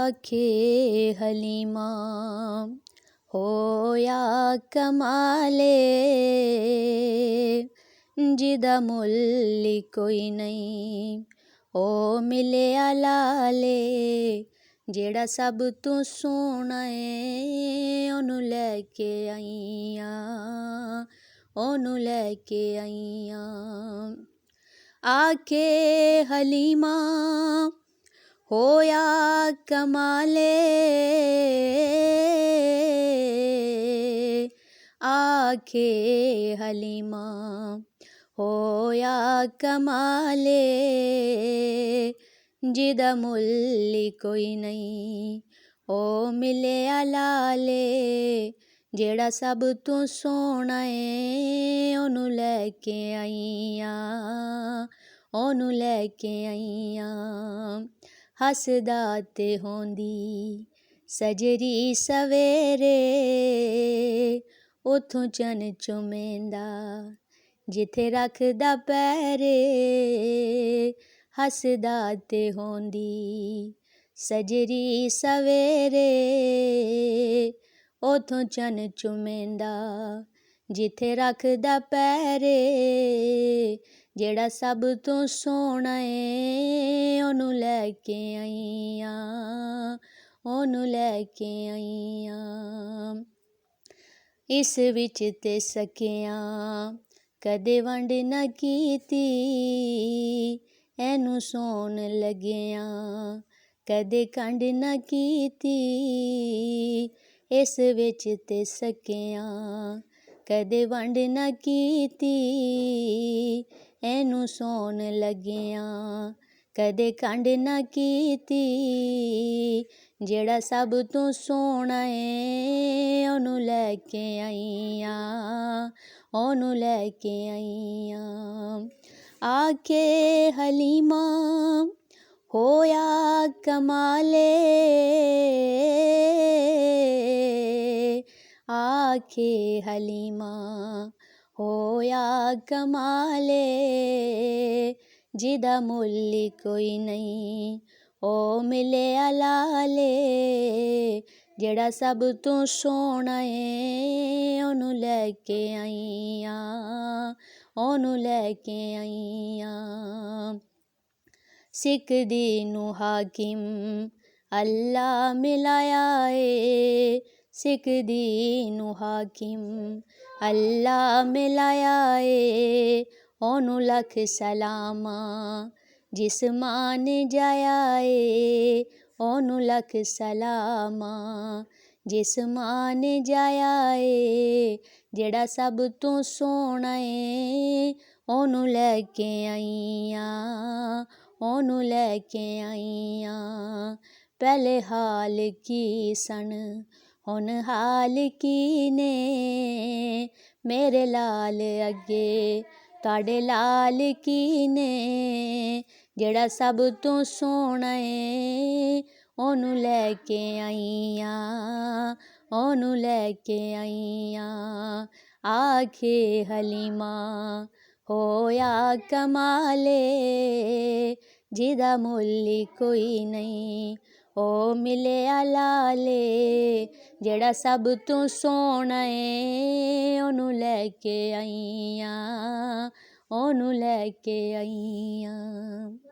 आखे हलीमा होया कमाले जिदा मुल्ल कोई नहीं ओ मिलिया लाले जेड़ा सब तू सोहना है ओनू लैके आईयां ओनू लैके आईयां आखे हलीमा होया कमाले आखे हलीमा होया कमाले जिदा मुल्ल कोई नहीं ओ मिलिया लाले जेड़ा सब तू सोहना है ओनू लैके आईयां ओनू लैके आईयां हसदा ते होंदी सजरी सवेरे उथों चन चुमेंदा जिथे रखदा पैरे हसदा ते होंदी सजरी सवेरे उथों चन चुमेंदा जिथे रखदा पैरे जेड़ा सब तो सोहना है ओनू लैके आईयां ओनू लैके आईयां इस विच ते सकियां कदे वंड ना कीती एनू सोन लगियां कदे कंड ना कीती इस विच ते सकियां कदे वंड ना कीती एनू सोन लगियां कदे कंड ना कीती जेड़ा सब तू सोहना है ओनू लैके आईयां ओनू लैके आईयां आखे हलीमा होया कमाले आखे हलीमा होया कमाले जिदा मुल्ल कोई नहीं ओ मिलिया लाले जेड़ा सब तू सोहना है ओनू लैके आईयां ओनू लैके आईयां सिकदी नू हाकिम अल्लाह मिलाया ए सिकदी नू हाकिम अल्लाह मिलाया ए ओनू लख सलामा जिस्मान जाया ए ओनू लख सलामा जिस्मान जाया ए जेड़ा सब तू सोहना है ओनू लैके आईयां ओनू लैके आईयां पहले हाल की सन हुन हाल की ने मेरे लाल अगे ताड़े लाल की ने जेड़ा सब तू सोहना है ओनू लैके आईयां ओनू लैके आईयां आखे हलीमा होया कमाले जिदा मुल्ल कोई नहीं ओ मिलिया लाले जेड़ा सब तू सोहना है ओनू लैके आईयां ओनू लैके आईयां।